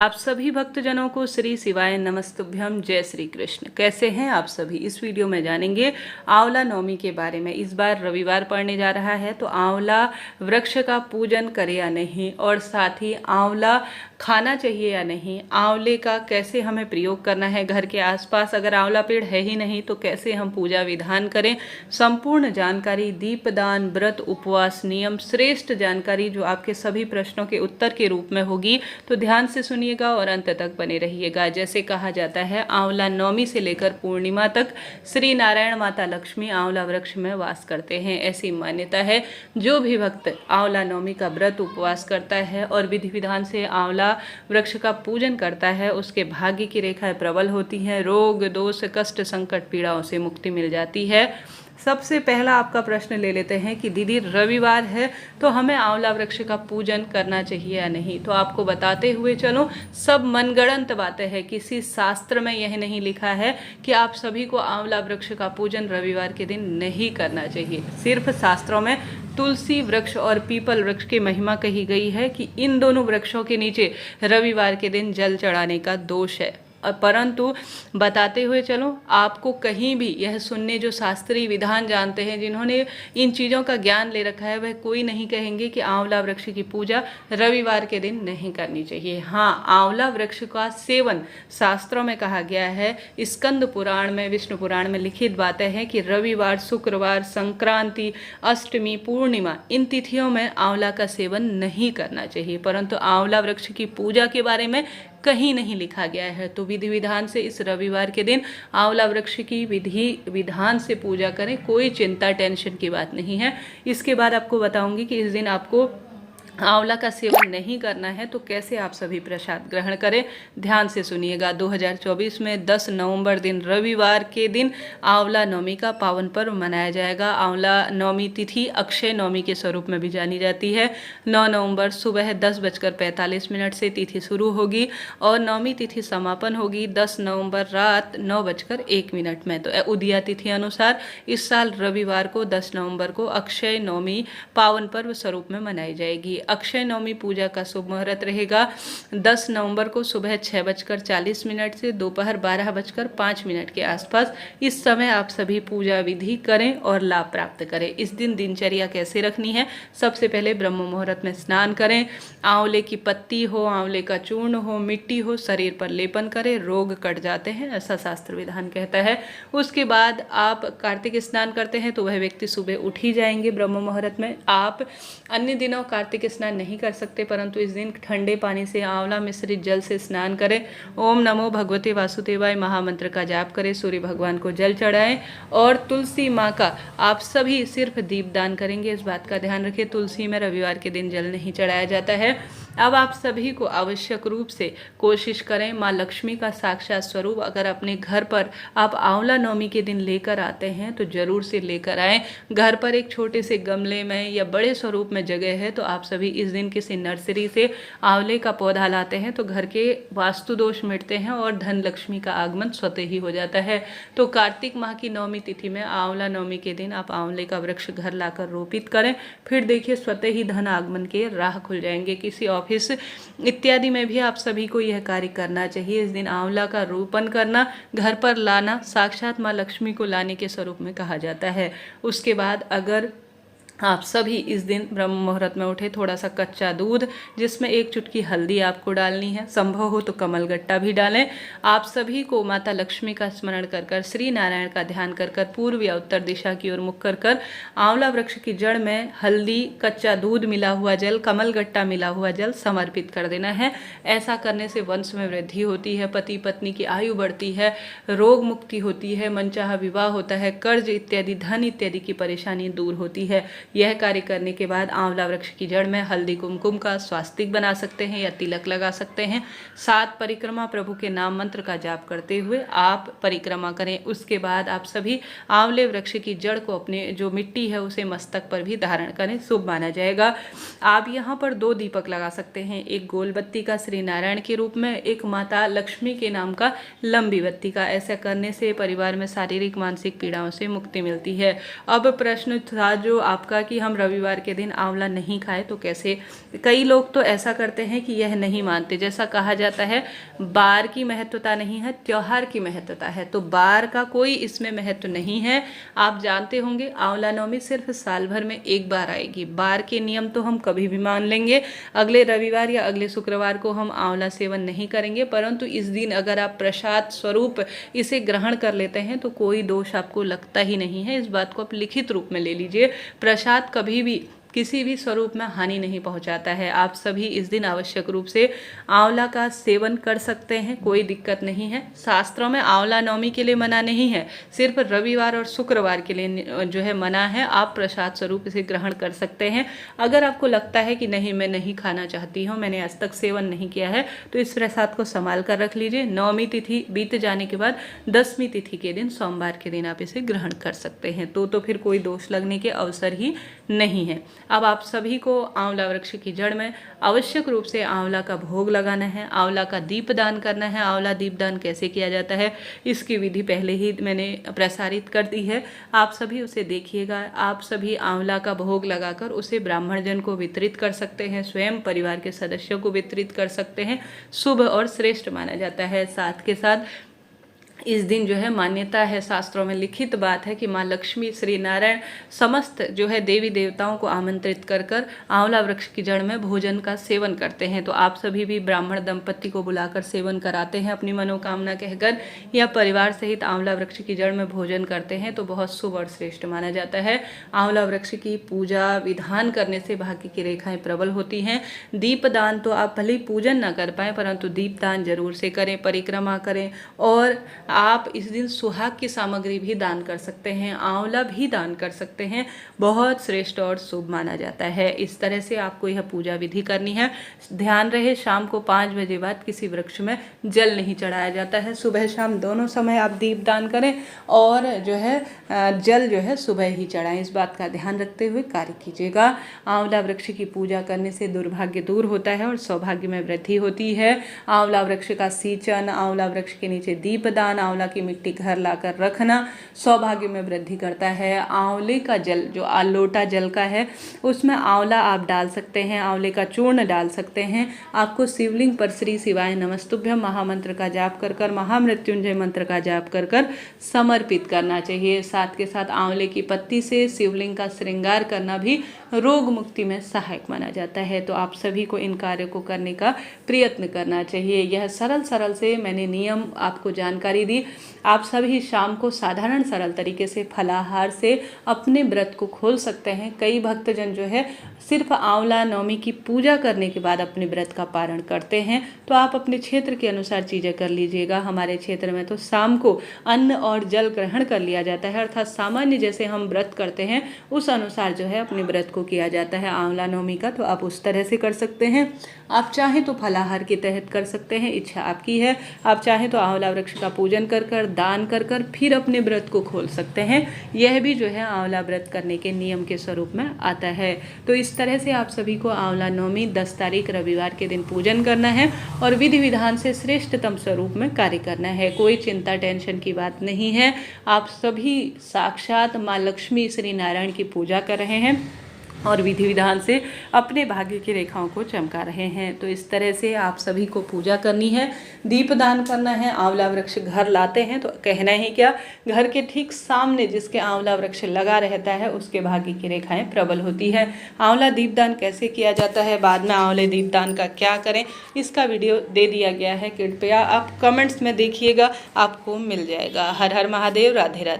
आप सभी भक्तजनों को श्री शिवाय नमस्तुभ्यम। जय श्री कृष्ण। कैसे हैं आप सभी? इस वीडियो में जानेंगे आंवला नवमी के बारे में। इस बार रविवार पड़ने जा रहा है तो आंवला वृक्ष का पूजन करें या नहीं, और साथ ही आंवला खाना चाहिए या नहीं, आंवले का कैसे हमें प्रयोग करना है घर के आसपास, अगर आंवला पेड़ है ही नहीं तो कैसे हम पूजा विधान करें, संपूर्ण जानकारी, दीपदान, व्रत, उपवास, नियम, श्रेष्ठ जानकारी जो आपके सभी प्रश्नों के उत्तर के रूप में होगी। तो ध्यान से सुनिएगा और अंत तक बने रहिएगा। जैसे कहा जाता है, आंवला नवमी से लेकर पूर्णिमा तक श्री नारायण माता लक्ष्मी आंवला वृक्ष में वास करते हैं, ऐसी मान्यता है। जो भी भक्त आंवला नवमी का व्रत उपवास करता है और विधि विधान से आंवला वृक्ष का पूजन करता है, उसके भाग्य की रेखाएं प्रबल होती हैं, रोग दोष कष्ट संकट पीड़ाओं से मुक्ति मिल जाती है। सबसे पहला आपका प्रश्न ले लेते हैं कि दीदी रविवार है तो हमें आंवला वृक्ष का पूजन करना चाहिए या नहीं। तो आपको बताते हुए चलो, सब मनगढ़ंत बातें हैं, किसी शास्त्र में यह नहीं लिखा है कि आप सभी को आंवला वृक्ष का पूजन रविवार के दिन नहीं करना चाहिए। सिर्फ शास्त्रों में तुलसी वृक्ष और पीपल वृक्ष की महिमा कही गई है कि इन दोनों वृक्षों के नीचे रविवार के दिन जल चढ़ाने का दोष है। परंतु बताते हुए चलो, आपको कहीं भी यह सुनने, जो शास्त्रीय विधान जानते हैं, जिन्होंने इन चीज़ों का ज्ञान ले रखा है, वह कोई नहीं कहेंगे कि आंवला वृक्ष की पूजा रविवार के दिन नहीं करनी चाहिए। हाँ, आंवला वृक्ष का सेवन शास्त्रों में कहा गया है। स्कंद पुराण में, विष्णु पुराण में लिखित बातें हैं कि रविवार, शुक्रवार, संक्रांति, अष्टमी, पूर्णिमा, इन तिथियों में आंवला का सेवन नहीं करना चाहिए। परंतु आंवला वृक्ष की पूजा के बारे में कहीं नहीं लिखा गया है। तो विधि विधान से इस रविवार के दिन आंवला वृक्ष की विधि विधान से पूजा करें, कोई चिंता टेंशन की बात नहीं है। इसके बाद आपको बताऊंगी कि इस दिन आपको आंवला का सेवन नहीं करना है तो कैसे आप सभी प्रसाद ग्रहण करें। ध्यान से सुनिएगा। 2024 में 10 नवंबर दिन रविवार के दिन आंवला नवमी का पावन पर्व मनाया जाएगा। आंवला नवमी तिथि अक्षय नवमी के स्वरूप में भी जानी जाती है। 9 नवंबर सुबह 10:45 से तिथि शुरू होगी और नवमी तिथि समापन होगी 10 नवंबर रात 9:01 में। तो उदया तिथि अनुसार इस साल रविवार को 10 नवंबर को अक्षय नवमी पावन पर्व स्वरूप में मनाई जाएगी। अक्षय नवमी पूजा का शुभ मुहूर्त रहेगा 10 नवंबर को सुबह 6:40 से दोपहर 12:05 के आसपास। इस समय आप सभी पूजा विधि करें और लाभ प्राप्त करें। इस दिन दिनचर्या कैसे रखनी है? सबसे पहले ब्रह्म मुहूर्त में स्नान करें, आंवले की पत्ती हो, आंवले का चूर्ण हो, मिट्टी हो, शरीर पर लेपन करें, रोग कट जाते हैं, ऐसा शास्त्र विधान कहता है। उसके बाद आप कार्तिक स्नान करते हैं तो वह व्यक्ति सुबह उठ ही जाएंगे ब्रह्म मुहूर्त में। आप अन्य दिनों कार्तिक स्नान नहीं कर सकते, परंतु इस दिन ठंडे पानी से आंवला मिश्रित जल से स्नान करें, ओम नमो भगवते वासुदेवाय महामंत्र का जाप करें, सूर्य भगवान को जल चढ़ाएं और तुलसी माँ का आप सभी सिर्फ दीपदान करेंगे। इस बात का ध्यान रखें, तुलसी में रविवार के दिन जल नहीं चढ़ाया जाता है। अब आप सभी को आवश्यक रूप से कोशिश करें, माँ लक्ष्मी का साक्षात स्वरूप अगर अपने घर पर आप आंवला नवमी के दिन लेकर आते हैं तो जरूर से लेकर आएं। घर पर एक छोटे से गमले में या बड़े स्वरूप में जगह है तो आप सभी इस दिन किसी नर्सरी से आंवले का पौधा लाते हैं तो घर के वास्तु दोष मिटते हैं और धन लक्ष्मी का आगमन स्वतः ही हो जाता है। तो कार्तिक माह की नवमी तिथि में आंवला नवमी के दिन आप आंवले का वृक्ष घर लाकर रोपित करें, फिर देखिए स्वतः ही धन आगमन के राह खुल जाएंगे। किसी ऑफिस इत्यादि में भी आप सभी को यह कार्य करना चाहिए। इस दिन आंवला का रोपण करना, घर पर लाना साक्षात माँ लक्ष्मी को लाने के स्वरूप में कहा जाता है। उसके बाद अगर आप सभी इस दिन ब्रह्म मुहूर्त में उठे, थोड़ा सा कच्चा दूध जिसमें 1 चुटकी हल्दी आपको डालनी है, संभव हो तो कमलगट्टा भी डालें। आप सभी को माता लक्ष्मी का स्मरण कर कर, श्री नारायण का ध्यान कर कर, पूर्व या उत्तर दिशा की ओर मुख कर कर आंवला वृक्ष की जड़ में हल्दी, कच्चा दूध मिला हुआ जल, कमलगट्टा मिला हुआ जल समर्पित कर देना है। ऐसा करने से वंश में वृद्धि होती है, पति पत्नी की आयु बढ़ती है, रोग मुक्ति होती है, मनचाहा विवाह होता है, कर्ज इत्यादि, धन इत्यादि की परेशानी दूर होती है। यह कार्य करने के बाद आंवला वृक्ष की जड़ में हल्दी कुमकुम का स्वास्तिक बना सकते हैं या तिलक लगा सकते हैं। 7 परिक्रमा प्रभु के नाम मंत्र का जाप करते हुए आप परिक्रमा करें। उसके बाद आप सभी आंवले वृक्ष की जड़ को, अपने जो मिट्टी है उसे मस्तक पर भी धारण करें, शुभ माना जाएगा। आप यहाँ पर 2 दीपक लगा सकते हैं, एक गोल बत्ती का श्री नारायण के रूप में, एक माता लक्ष्मी के नाम का लंबी बत्ती का। ऐसा करने से परिवार में शारीरिक मानसिक पीड़ाओं से मुक्ति मिलती है। अब प्रश्न था जो आपका होगा कि हम रविवार के दिन आंवला नहीं खाएं तो कैसे। कई लोग तो ऐसा करते हैं कि यह नहीं मानते। जैसा कहा जाता है बार की महत्वता नहीं है, त्योहार की महत्वता है। तो बार का कोई इसमें महत्व नहीं है। आप जानते होंगे आंवला नवमी सिर्फ साल भर में एक बार आएगी। बार के नियम तो हम कभी भी मान लेंगे, अगले रविवार या अगले शुक्रवार को हम आंवला सेवन नहीं करेंगे, परंतु इस दिन अगर आप प्रसाद स्वरूप इसे ग्रहण कर लेते हैं तो कोई दोष आपको लगता ही नहीं है। इस बात को आप लिखित रूप में ले लीजिए। प्रसाद कभी भी किसी भी स्वरूप में हानि नहीं पहुंचाता है। आप सभी इस दिन आवश्यक रूप से आंवला का सेवन कर सकते हैं, कोई दिक्कत नहीं है। शास्त्रों में आंवला नवमी के लिए मना नहीं है, सिर्फ रविवार और शुक्रवार के लिए जो है मना है। आप प्रसाद स्वरूप इसे ग्रहण कर सकते हैं। अगर आपको लगता है कि नहीं मैं नहीं खाना चाहती हूँ, मैंने आज तक सेवन नहीं किया है, तो इस प्रसाद को संभाल कर रख लीजिए। नवमी तिथि बीत जाने के बाद 10वीं तिथि के दिन सोमवार के दिन आप इसे ग्रहण कर सकते हैं। तो फिर कोई दोष लगने के अवसर ही नहीं है। अब आप सभी को आंवला वृक्ष की जड़ में आवश्यक रूप से आंवला का भोग लगाना है, आंवला का दीपदान करना है। आंवला दीपदान कैसे किया जाता है इसकी विधि पहले ही मैंने प्रसारित कर दी है, आप सभी उसे देखिएगा। आप सभी आंवला का भोग लगाकर उसे ब्राह्मण जन को वितरित कर सकते हैं, स्वयं परिवार के सदस्यों को वितरित कर सकते हैं। शुभ और श्रेष्ठ माना जाता है। साथ के साथ इस दिन जो है मान्यता है, शास्त्रों में लिखित बात है कि माँ लक्ष्मी, श्री नारायण समस्त जो है देवी देवताओं को आमंत्रित कर कर आंवला वृक्ष की जड़ में भोजन का सेवन करते हैं। तो आप सभी भी ब्राह्मण दंपति को बुलाकर सेवन कराते हैं अपनी मनोकामना कहकर, या परिवार सहित आंवला वृक्ष की जड़ में भोजन करते हैं तो बहुत शुभ और श्रेष्ठ माना जाता है। आंवला वृक्ष की पूजा विधान करने से भाग्य की रेखाएं प्रबल होती हैं। दीपदान तो आप भले ही पूजन न कर पाए, परंतु दीपदान जरूर से करें, परिक्रमा करें। और आप इस दिन सुहाग की सामग्री भी दान कर सकते हैं, आंवला भी दान कर सकते हैं। बहुत श्रेष्ठ और शुभ माना जाता है। इस तरह से आपको यह पूजा विधि करनी है। ध्यान रहे शाम को 5 बजे बाद किसी वृक्ष में जल नहीं चढ़ाया जाता है। सुबह शाम दोनों समय आप दीप दान करें और जो है जल जो है सुबह ही चढ़ाएं। इस बात का ध्यान रखते हुए कार्य कीजिएगा। आंवला वृक्ष की पूजा करने से दुर्भाग्य दूर होता है और सौभाग्य में वृद्धि होती है। आंवला वृक्ष का सींचन, आंवला वृक्ष के नीचे दीपदान, आंवला की मिट्टी घर लाकर रखना सौभाग्य में वृद्धि करता है। आंवले का जल जो लोटा जल का है उसमें आंवला आप डाल सकते हैं, आंवले का चूर्ण डाल सकते हैं। आपको शिवलिंग पर श्री शिवाय नमस्तुभ्यम महामंत्र का जाप कर कर, महामृत्युंजय मंत्र का जाप कर कर समर्पित करना चाहिए। साथ के साथ आंवले की पत्ती से शिवलिंग का श्रृंगार करना भी रोग मुक्ति में सहायक माना जाता है। तो आप सभी को इन कार्यों को करने का प्रयत्न करना चाहिए। यह सरल से मैंने नियम आपको जानकारी दी। आप सभी शाम को साधारण सरल तरीके से फलाहार से अपने व्रत को खोल सकते हैं। कई भक्तजन जो है सिर्फ आंवला नवमी की पूजा करने के बाद अपने व्रत का पारण करते हैं। तो आप अपने क्षेत्र के अनुसार चीज़ें कर लीजिएगा। हमारे क्षेत्र में तो शाम को अन्न और जल ग्रहण कर लिया जाता है, अर्थात सामान्य जैसे हम व्रत करते हैं उस अनुसार जो है अपने व्रत को किया जाता है आंवला नवमी का। तो आप उस तरह से कर सकते हैं। आप चाहें तो फलाहार के तहत कर सकते हैं, इच्छा आपकी है। आप चाहें तो आंवला वृक्ष का पूजन कर कर, दान कर कर फिर अपने व्रत को खोल सकते हैं। यह भी जो है आंवला व्रत करने के नियम के स्वरूप में आता है। तो इस तरह से आप सभी को आंवला नवमी 10 तारीख रविवार के दिन पूजन करना है और विधि विधान से श्रेष्ठतम स्वरूप में कार्य करना है। कोई चिंता टेंशन की बात नहीं है। आप सभी साक्षात माँ लक्ष्मी, श्री नारायण की पूजा कर रहे हैं और विधि विधान से अपने भाग्य की रेखाओं को चमका रहे हैं। तो इस तरह से आप सभी को पूजा करनी है, दीपदान करना है। आंवला वृक्ष घर लाते हैं तो कहना ही क्या, घर के ठीक सामने जिसके आंवला वृक्ष लगा रहता है उसके भाग्य की रेखाएं प्रबल होती है। आंवला दीपदान कैसे किया जाता है, बाद में आंवले दीपदान का क्या करें, इसका वीडियो दे दिया गया है। कृपया आप कमेंट्स में देखिएगा, आपको मिल जाएगा। हर हर महादेव, राधे राधे।